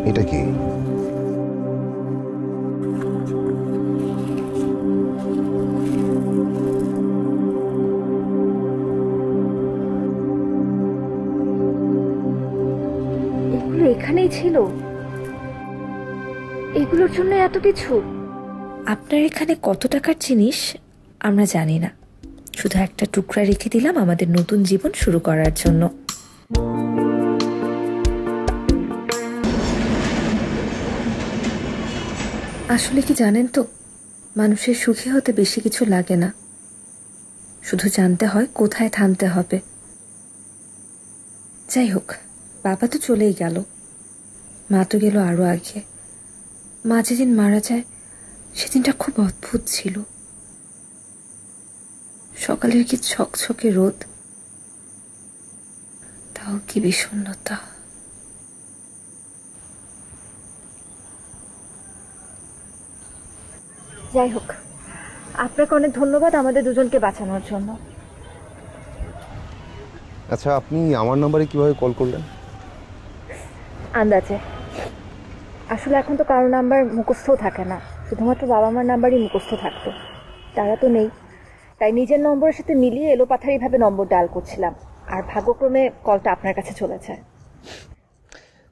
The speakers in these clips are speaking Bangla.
এটা কি? এগুলো এখানেই ছিল? এগুলোর জন্য এত কিছু? আপনার এখানে কত টাকার জিনিস আমরা জানি না, শুধু একটা টুকরা রেখে দিলাম আমাদের নতুন জীবন শুরু করার জন্য। আসলে কি জানেন তো, মানুষের সুখী হতে বেশি কিছু লাগে না, শুধু জানতে হয় কোথায় থামতে হবে। যাই হোক, বাবা তো চলেই গেল, মা তো গেল আরো আগে। মা যেদিন মারা যায় সেদিনটা খুব অদ্ভুত ছিল। সকালের কি ছকছকে রোদ, তাও কি বিষণ্ণতা। যাই হোক, আপনাকে অনেক ধন্যবাদ আমাদের দুজনকে বাঁচানোর জন্য। আচ্ছা, আপনি আমার নাম্বারে কিভাবে কল করলেন? আন্দাজে। আসলে এখন তো কারো নাম্বার মুখস্থও থাকে না, শুধুমাত্র বাবা মার নাম্বারই মুখস্থ থাকতো। তারা তো নেই, তাই নিজের নম্বরের সাথে মিলিয়ে এলোপাথারিভাবে নম্বর ডায়াল করছিলাম, আর ভাগ্যক্রমে কলটা আপনার কাছে চলেছে।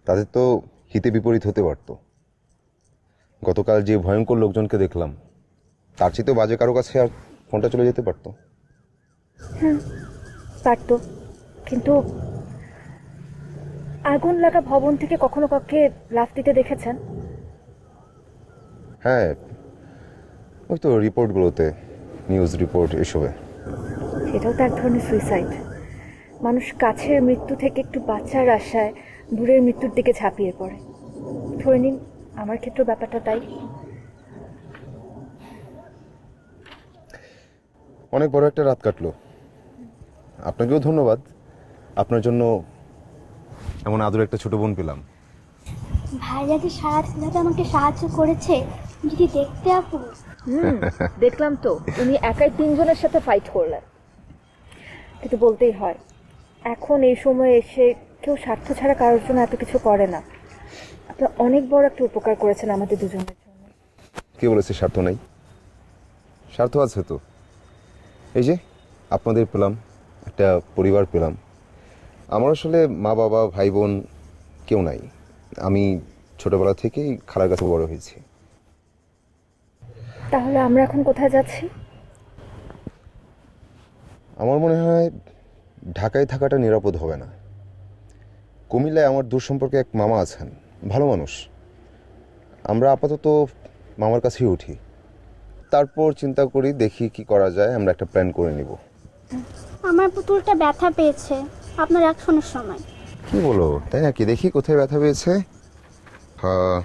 তাদের তো হিতে বিপরীত হতে পারত। গতকাল যে ভয়ঙ্কর লোকজনকে দেখলাম, তার চেয়ে বাজে কারো কাছে আর ফোনটা চলে যেতে পারতো। হ্যাঁ পারতো, কিন্তু আগুন লাগা ভবন থেকে কখনো কাউকে লাফ দিতে দেখেছেন? হ্যাঁ, ওই তো রিপোর্টগুলোতে, নিউজ রিপোর্ট এসবে। সেটাও তো এক ধরনের সুইসাইড। মানুষ কাছের মৃত্যু থেকে একটু বাঁচার আশায় দূরের মৃত্যুর দিকে ঝাঁপিয়ে পড়ে। ধরে নিন আমার ক্ষেত্রে ব্যাপারটা তাই। অনেক বড় একটা রাত কাটলো। আপনাকেও ধন্যবাদ, আপনার জন্য এমন আদর একটা ছোট বোন পেলাম। ভাইয়া যে সারাদিন আমাকে সাহায্য করেছে, যদি দেখতে আপু। দেখলাম তো, উনি একাই 3 জনের সাথে ফাইট করলেন। কিন্তু বলতেই হয়, এখন এই সময় এসে কেউ স্বার্থ ছাড়া কারোর জন্য এত কিছু করে না। আপনি অনেক বড় একটা উপকার করেছেন আমাদের দুজনের জন্য। কে বলেছে স্বার্থ নাই? স্বার্থ আছে তো। এই যে আপনাদের পেলাম, একটা পরিবার পেলাম। আমার আসলে মা বাবা ভাই বোন কেউ নাই। আমি ছোটবেলা থেকেই খালার কাছে বড় হয়েছি। তাহলে আমরা এখন কোথায় যাচ্ছি? আমার মনে হয় ঢাকায় থাকাটা নিরাপদ হবে না। কুমিল্লায় আমার দূর সম্পর্কে এক মামা আছেন, ভালো মানুষ। আমরা আপাতত মামার কাছেই উঠি, তারপর চিন্তা করি দেখি কি করা যায়। আমরা একটা প্ল্যান করে নিব। আমার পুতুলটা ব্যথা পেয়েছে আপনার অ্যাকশনের সময়। কি বলো, তাই নাকি? দেখি কোথায় ব্যথা পেয়েছে। হ্যাঁ,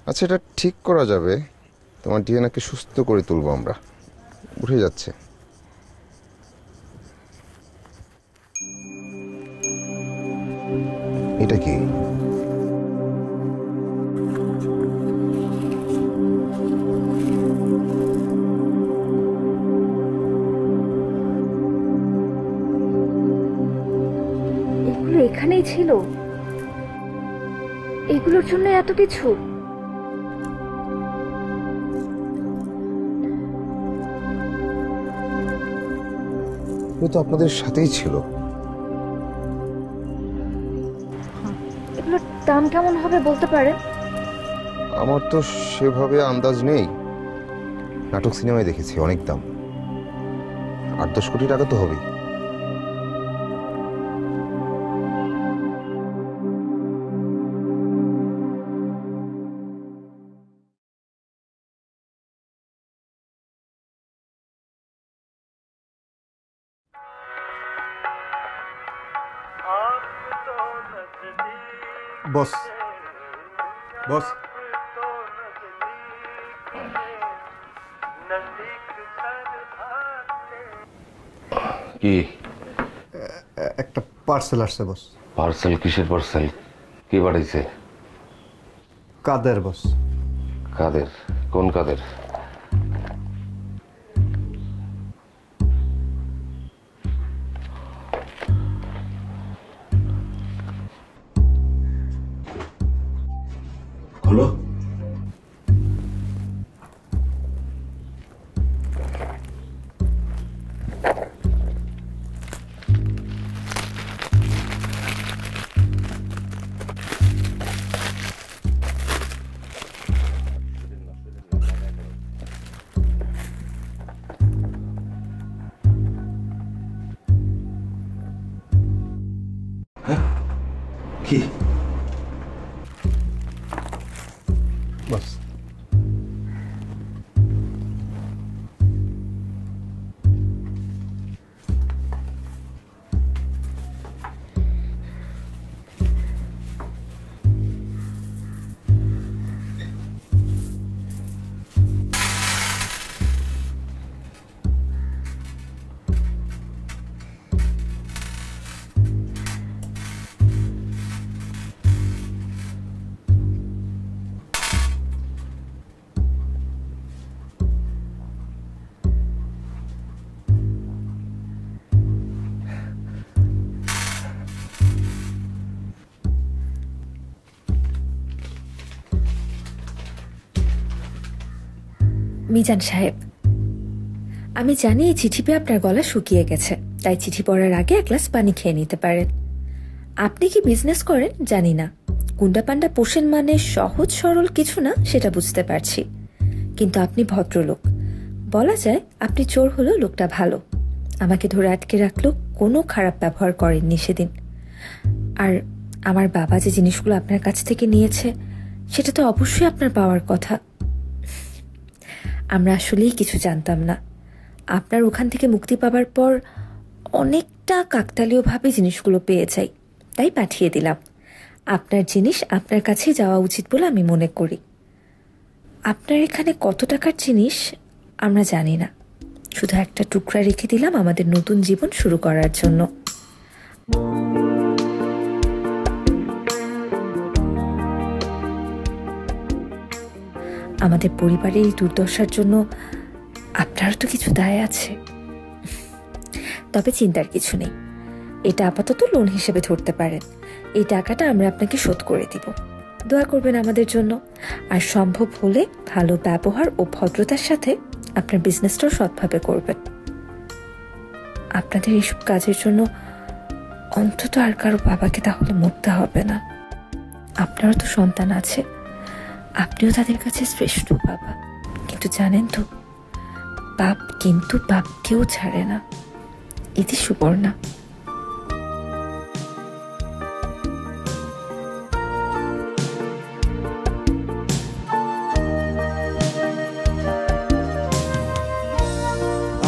আচ্ছা, এটা ঠিক করা যাবে। তোমার ডিএনএকে সুস্থ করে তুলবো আমরা। উঠে যাচ্ছে। এটা কি? এগুলো এখানেই ছিল? এগুলোর জন্য এত কিছু? ও তো আপনাদের সাথেই ছিল। এগুলোর দাম কেমন হবে বলতে পারে? আমার তো সেভাবে আন্দাজ নেই। নাটক সিনেমায় দেখেছি অনেক দাম, 8-10 কোটি টাকা তো হবেই। বস বস, কি একটা পার্সেল আসছে বস। পার্সেল? কিসের পার্সেল? কি পাঠাইছে? কাদের বস। কাদের? কোন কাদের? হলো? কি বস মিজান সাহেব, আমি জানি এই চিঠি পেয়ে আপনার গলা শুকিয়ে গেছে, তাই চিঠি পড়ার আগে এক গ্লাস পানি খেয়ে নিতে পারেন। আপনি কি বিজনেস করেন জানি না, গুন্ডা পান্ডা পোষেন মানে সহজ সরল কিছু না সেটা বুঝতে পারছি, কিন্তু আপনি ভদ্রলোক। বলা যায় আপনি চোর হলেও লোকটা ভালো। আমাকে ধরে আটকে রাখলো, কোনো খারাপ ব্যবহার করেননি সেদিন। আর আমার বাবা যে জিনিসগুলো আপনার কাছ থেকে নিয়েছে সেটা তো অবশ্যই আপনার পাওয়ার কথা। আমরা আসলেই কিছু জানতাম না। আপনার ওখান থেকে মুক্তি পাবার পর অনেকটা কাকতালীয়ভাবে জিনিসগুলো পেয়ে যাই, তাই পাঠিয়ে দিলাম। আপনার জিনিস আপনার কাছেই যাওয়া উচিত বলে আমি মনে করি। আপনার এখানে কত টাকার জিনিস আমরা জানি না, শুধু একটা টুকরা রেখে দিলাম আমাদের নতুন জীবন শুরু করার জন্য। আমাদের পরিবারের এই দুর্দশার জন্য আপনারও তো কিছু দায় আছে। তবে চিন্তার কিছু নেই, এটা আপাতত লোন হিসেবে ধরতে পারেন। এই টাকাটা আমরা আপনাকে শোধ করে দিব। দোয়া করবেন আমাদের জন্য, আর সম্ভব হলে ভালো ব্যবহার ও ভদ্রতার সাথে আপনার বিজনেসটাও সৎভাবে করবেন। আপনাদের এইসব কাজের জন্য অন্তত আর কারো বাবাকে তাহলে মরতে হবে না। আপনারও তো সন্তান আছে, আপনিও তাদের কাছে শ্রেষ্ঠ বাবা। কিন্তু জানেন তো, বাপ কিন্তু বাপকেও ছাড়ে না। ইতি সুবর্ণা।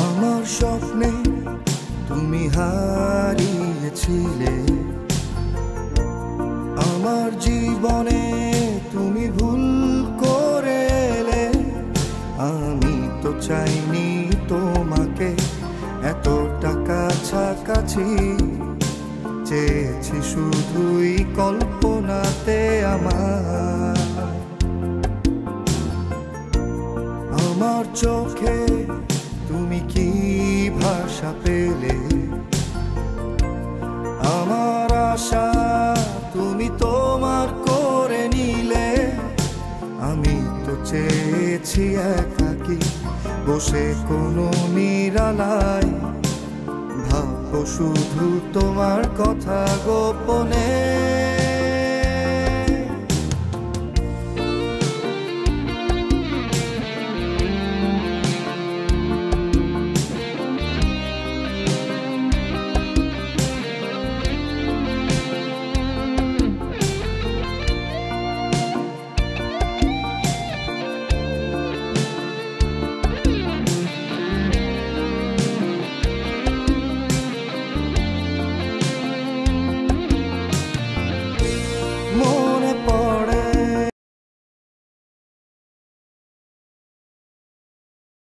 আমার স্বপ্নে তুমি হারিয়েছিলে, আমার জীবনে তুমি ভুল করে এলে। আমি তো চাইনি তোমাকে এতটা কাছাকাছি, চেয়েছি শুধুই কল্পনাতে আমার চোখে তুমি কি ভাষা পেলে, আমার আশা তুমি তোমার করে নিলে। আমি তো চেয়েছি একাকী বসে কোনো নিরালায়, ভাববো শুধু তোমার কথা গোপনে।